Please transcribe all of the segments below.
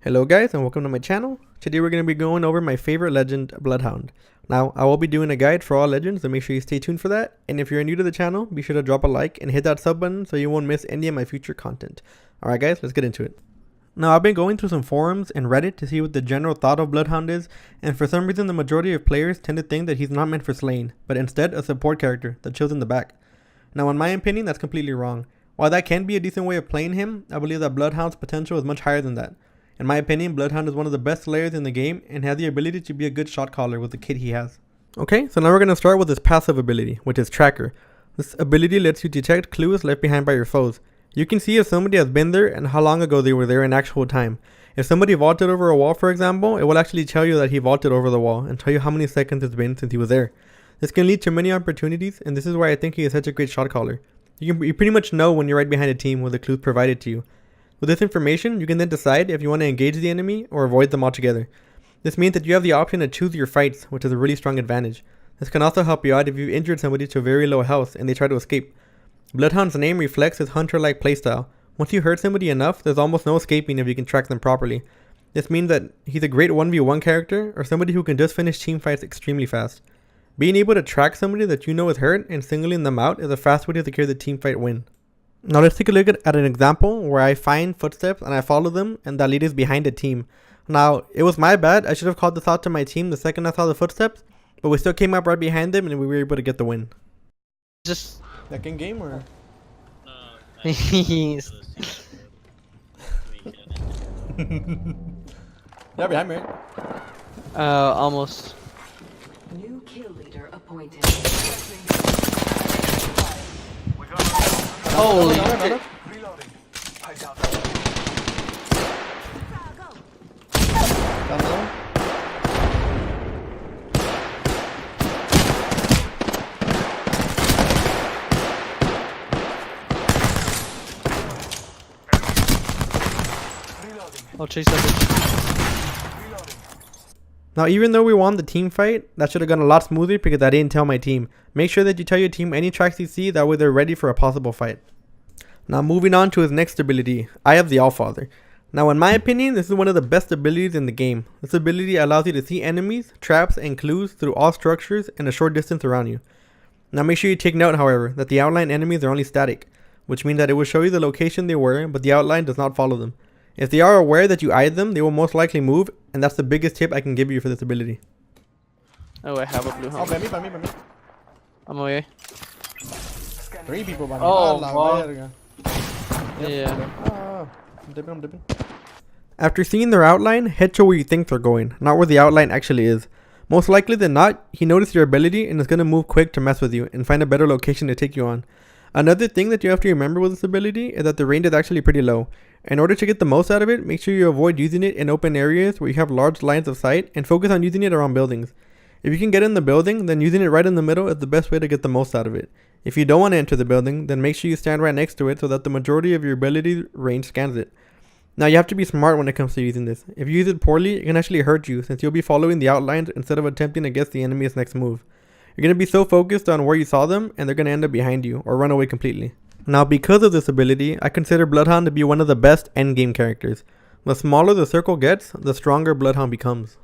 Hello guys and welcome to my channel. Today we're going to be going over my favorite legend, Bloodhound. Now, I will be doing a guide for all legends, so make sure you stay tuned for that. And if you're new to the channel, be sure to drop a like and hit that sub button so you won't miss any of my future content. Alright guys, let's get into it. Now, I've been going through some forums and Reddit to see what the general thought of Bloodhound is, and for some reason the majority of players tend to think that he's not meant for slaying, but instead a support character that chills in the back. Now, in my opinion, that's completely wrong. While that can be a decent way of playing him, I believe that Bloodhound's potential is much higher than that. In my opinion, Bloodhound is one of the best slayers in the game and has the ability to be a good shot caller with the kit he has. Okay, so now we're going to start with his passive ability, which is Tracker. This ability lets you detect clues left behind by your foes. You can see if somebody has been there and how long ago they were there in actual time. If somebody vaulted over a wall, for example, it will actually tell you that he vaulted over the wall and tell you how many seconds it's been since he was there. This can lead to many opportunities, and this is why I think he is such a great shot caller. You pretty much know when you're right behind a team with the clues provided to you. With this information, you can then decide if you want to engage the enemy or avoid them altogether. This means that you have the option to choose your fights, which is a really strong advantage. This can also help you out if you've injured somebody to very low health and they try to escape. Bloodhound's name reflects his hunter-like playstyle. Once you hurt somebody enough, there's almost no escaping if you can track them properly. This means that he's a great 1v1 character or somebody who can just finish team fights extremely fast. Being able to track somebody that you know is hurt and singling them out is a fast way to secure the team fight win. Now let's take a look at an example where I find footsteps and I follow them and that lead is behind a team. Now, it was my bad. I should have called this out to my team the second I saw the footsteps, but we still came up right behind them and we were able to get the win. Just Like in game or? yeah, Yeah, behind me, right? almost. New kill leader appointed. Holy No, no, shit. no. Down low. I'll chase that bitch. Now, even though we won the team fight, that should have gone a lot smoother because I didn't tell my team. Make sure that you tell your team any tracks you see, that way they're ready for a possible fight. Now, moving on to his next ability, I have the Allfather. Now, in my opinion, this is one of the best abilities in the game. This ability allows you to see enemies, traps, and clues through all structures and a short distance around you. Now, make sure you take note, however, that the outline enemies are only static, which means that it will show you the location they were, but the outline does not follow them. If they are aware that you eyed them, they will most likely move, and that's the biggest tip I can give you for this ability. Oh, I have a blue helmet. by me. I'm away. 3 people by me. Oh, wow. Yeah. I'm dipping. After seeing their outline, head to where you think they're going, not where the outline actually is. Most likely than not, he noticed your ability and is going to move quick to mess with you and find a better location to take you on. Another thing that you have to remember with this ability is that the range is actually pretty low. In order to get the most out of it, make sure you avoid using it in open areas where you have large lines of sight and focus on using it around buildings. If you can get in the building, then using it right in the middle is the best way to get the most out of it. If you don't want to enter the building, then make sure you stand right next to it so that the majority of your ability range scans it. Now, you have to be smart when it comes to using this. If you use it poorly, it can actually hurt you since you'll be following the outlines instead of attempting to guess the enemy's next move. You're going to be so focused on where you saw them and they're going to end up behind you or run away completely. Now, because of this ability, I consider Bloodhound to be one of the best endgame characters. The smaller the circle gets, the stronger Bloodhound becomes.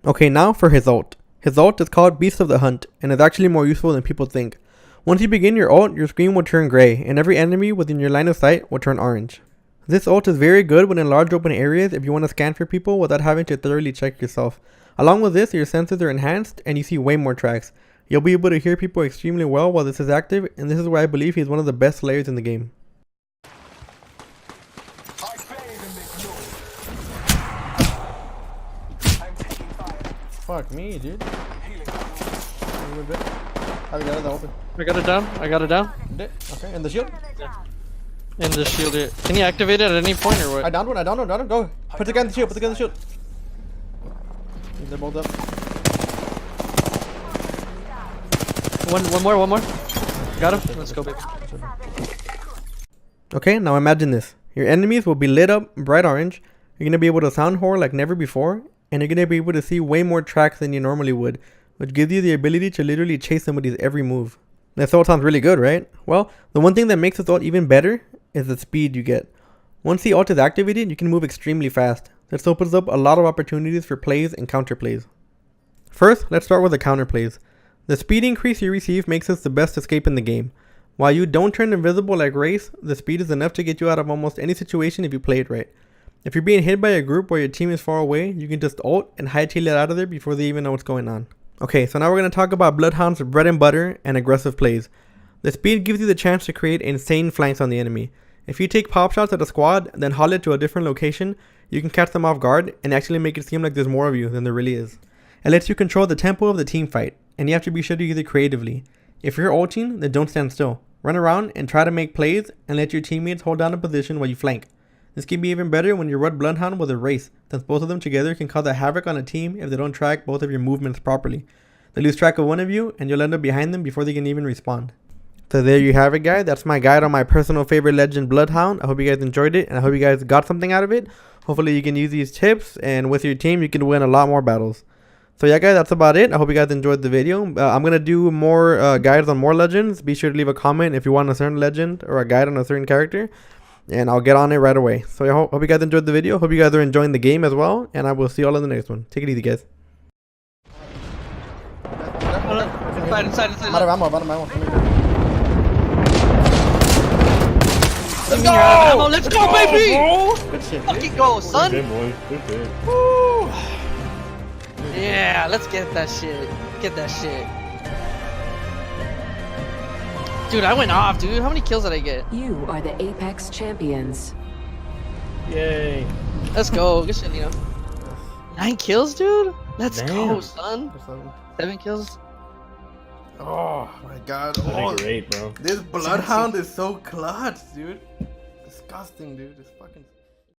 Okay, now for his ult. His ult is called Beast of the Hunt and is actually more useful than people think. Once you begin your ult, your screen will turn gray and every enemy within your line of sight will turn orange. This ult is very good when in large open areas if you want to scan for people without having to thoroughly check yourself. Along with this, your senses are enhanced and you see way more tracks. You'll be able to hear people extremely well while this is active, and this is why I believe he's one of the best slayers in the game. Fuck me, dude. I got it open. I got it down. Okay, and the shield? In the shield here. Can you activate it at any point or what? I downed one, go. Put the guy in the shield, They're both up. One more. Got him. Let's go, baby. Okay, now imagine this. Your enemies will be lit up bright orange. You're going to be able to sound horror like never before. And you're going to be able to see way more tracks than you normally would, which gives you the ability to literally chase somebody's every move. This ult sounds really good, right? Well, the one thing that makes this ult even better is the speed you get. Once the ult is activated, you can move extremely fast. This opens up a lot of opportunities for plays and counter plays. First, let's start with the counter plays. The speed increase you receive makes this the best escape in the game. While you don't turn invisible like Race, the speed is enough to get you out of almost any situation if you play it right. If you're being hit by a group where your team is far away, you can just ult and hightail it out of there before they even know what's going on. Okay, so now we're going to talk about Bloodhound's bread and butter and aggressive plays. The speed gives you the chance to create insane flanks on the enemy. If you take pop shots at a squad, then haul it to a different location, you can catch them off guard and actually make it seem like there's more of you than there really is. It lets you control the tempo of the team fight, and you have to be sure to use it creatively. If you're ulting, then don't stand still. Run around and try to make plays and let your teammates hold down a position while you flank. This can be even better when you run Bloodhound with a Race, since both of them together can cause a havoc on a team if they don't track both of your movements properly. They lose track of one of you and you'll end up behind them before they can even respond. So there you have it, guys. That's my guide on my personal favorite legend, Bloodhound. I hope you guys enjoyed it and I hope you guys got something out of it. Hopefully you can use these tips and with your team you can win a lot more battles. So yeah, guys, that's about it. I hope you guys enjoyed the video. I'm going to do more guides on more legends. Be sure to leave a comment if you want a certain legend or a guide on a certain character. And I'll get on it right away. So I hope you guys enjoyed the video. Hope you guys are enjoying the game as well. And I will see you all in the next one. Take it easy, guys. Inside. Out of ammo. Let's go! Let's go, baby! Good shit, Fucking go, son! Good boy. Good. Woo. Yeah, let's get that shit. Get that shit. Dude, I went off, dude. How many kills did I get? You are the Apex champions. Yay. Let's go. Good shit, Lino. 9 kills, dude? Let's go, Damn. son. 7 kills. Oh my god. That ain't great, bro. This Bloodhound is so clutch, dude. Disgusting, dude. It's fucking...